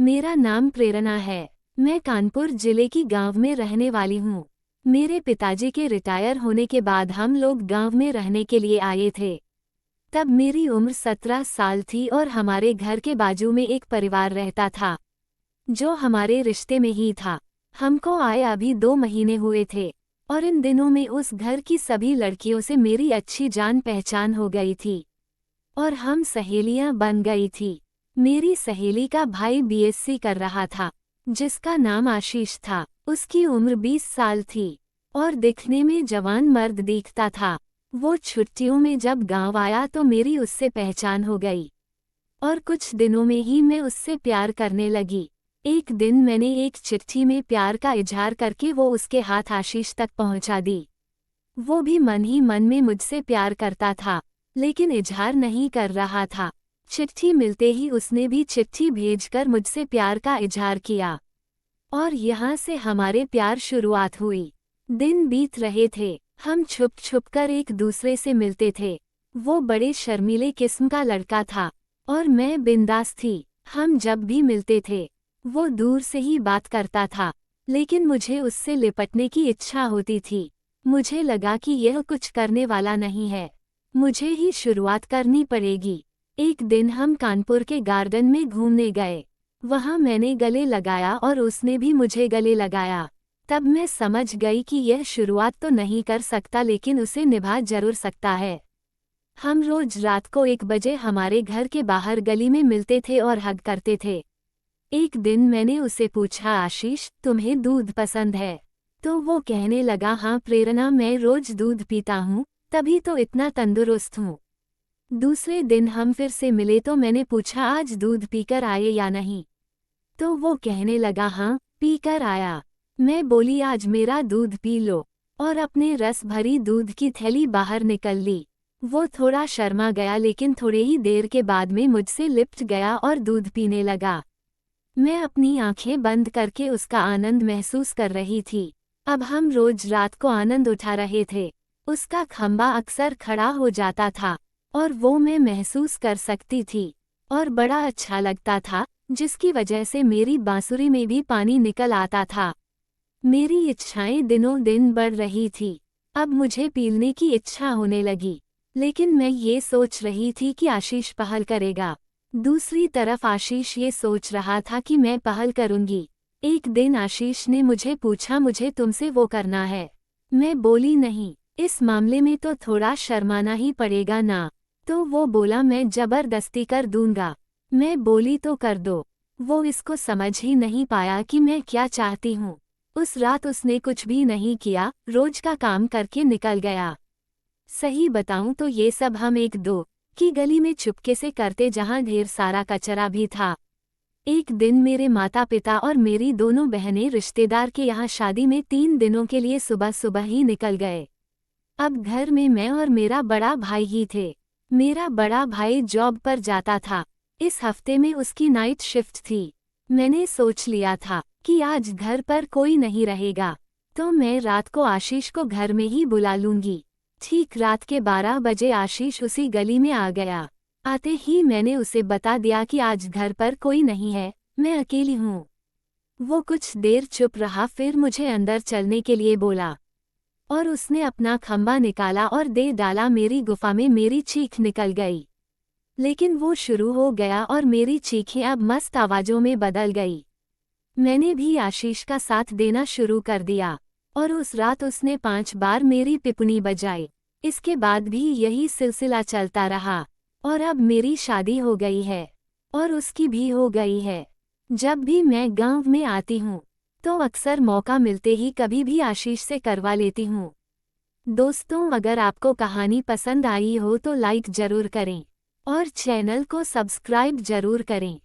मेरा नाम प्रेरणा है। मैं कानपुर जिले की गांव में रहने वाली हूँ। मेरे पिताजी के रिटायर होने के बाद हम लोग गांव में रहने के लिए आए थे। तब मेरी उम्र 17 साल थी और हमारे घर के बाजू में एक परिवार रहता था जो हमारे रिश्ते में ही था। हमको आए अभी 2 महीने हुए थे और इन दिनों में उस घर की सभी लड़कियों से मेरी अच्छी जान पहचान हो गई थी और हम सहेलियां बन गई थी। मेरी सहेली का भाई बीएससी कर रहा था जिसका नाम आशीष था। उसकी उम्र 20 साल थी और दिखने में जवान मर्द दिखता था। वो छुट्टियों में जब गांव आया तो मेरी उससे पहचान हो गई और कुछ दिनों में ही मैं उससे प्यार करने लगी। एक दिन मैंने एक चिट्ठी में प्यार का इजहार करके वो उसके हाथ आशीष तक पहुंचा दी। वो भी मन ही मन में मुझसे प्यार करता था लेकिन इजहार नहीं कर रहा था। चिट्ठी मिलते ही उसने भी चिट्ठी भेजकर मुझसे प्यार का इजहार किया और यहाँ से हमारे प्यार शुरुआत हुई। दिन बीत रहे थे, हम छुप छुप कर एक दूसरे से मिलते थे। वो बड़े शर्मीले किस्म का लड़का था और मैं बिंदास थी। हम जब भी मिलते थे वो दूर से ही बात करता था लेकिन मुझे उससे लिपटने की इच्छा होती थी। मुझे लगा कि यह कुछ करने वाला नहीं है, मुझे ही शुरुआत करनी पड़ेगी। एक दिन हम कानपुर के गार्डन में घूमने गए। वहाँ मैंने गले लगाया और उसने भी मुझे गले लगाया। तब मैं समझ गई कि यह शुरुआत तो नहीं कर सकता लेकिन उसे निभा जरूर सकता है। हम रोज रात को 1 बजे हमारे घर के बाहर गली में मिलते थे और हग करते थे। एक दिन मैंने उसे पूछा, आशीष तुम्हें दूध पसंद है? तो वो कहने लगा, हाँ प्रेरणा, मैं रोज दूध पीता हूँ, तभी तो इतना तंदुरुस्त हूँ। दूसरे दिन हम फिर से मिले तो मैंने पूछा, आज दूध पीकर आए या नहीं? तो वो कहने लगा, हाँ पीकर आया। मैं बोली, आज मेरा दूध पी लो, और अपने रस भरी दूध की थैली बाहर निकल ली। वो थोड़ा शर्मा गया लेकिन थोड़े ही देर के बाद में मुझसे लिपट गया और दूध पीने लगा। मैं अपनी आंखें बंद करके उसका आनंद महसूस कर रही थी। अब हम रोज रात को आनंद उठा रहे थे। उसका खंबा अक्सर खड़ा हो जाता था और वो मैं महसूस कर सकती थी और बड़ा अच्छा लगता था, जिसकी वजह से मेरी बांसुरी में भी पानी निकल आता था। मेरी इच्छाएं दिनों दिन बढ़ रही थी। अब मुझे पीने की इच्छा होने लगी लेकिन मैं ये सोच रही थी कि आशीष पहल करेगा। दूसरी तरफ आशीष ये सोच रहा था कि मैं पहल करूंगी। एक दिन आशीष ने मुझे पूछा, मुझे तुमसे वो करना है? मैं बोली, नहीं, इस मामले में तो थोड़ा शर्माना ही पड़ेगा ना। तो वो बोला, मैं जबरदस्ती कर दूंगा। मैं बोली, तो कर दो। वो इसको समझ ही नहीं पाया कि मैं क्या चाहती हूँ। उस रात उसने कुछ भी नहीं किया, रोज का काम करके निकल गया। सही बताऊं तो ये सब हम 1-2 की गली में चुपके से करते, जहां ढेर सारा कचरा भी था। एक दिन मेरे माता पिता और मेरी दोनों बहनें रिश्तेदार के यहाँ शादी में 3 दिनों के लिए सुबह सुबह ही निकल गए। अब घर में मैं और मेरा बड़ा भाई ही थे। मेरा बड़ा भाई जॉब पर जाता था। इस हफ्ते में उसकी नाइट शिफ्ट थी। मैंने सोच लिया था कि आज घर पर कोई नहीं रहेगा तो मैं रात को आशीष को घर में ही बुला लूंगी। ठीक रात के 12 बजे आशीष उसी गली में आ गया। आते ही मैंने उसे बता दिया कि आज घर पर कोई नहीं है, मैं अकेली हूँ। वो कुछ देर चुप रहा, फिर मुझे अंदर चलने के लिए बोला और उसने अपना खंबा निकाला और दे डाला। मेरी गुफा में मेरी चीख निकल गई लेकिन वो शुरू हो गया और मेरी चीखें अब मस्त आवाज़ों में बदल गई। मैंने भी आशीष का साथ देना शुरू कर दिया और उस रात उसने 5 बार मेरी पिपनी बजाई। इसके बाद भी यही सिलसिला चलता रहा और अब मेरी शादी हो गई है और उसकी भी हो गई है। जब भी मैं गांव में आती हूँ तो अक्सर मौका मिलते ही कभी भी आशीष से करवा लेती हूँ। दोस्तों, अगर आपको कहानी पसंद आई हो तो लाइक जरूर करें और चैनल को सब्सक्राइब जरूर करें।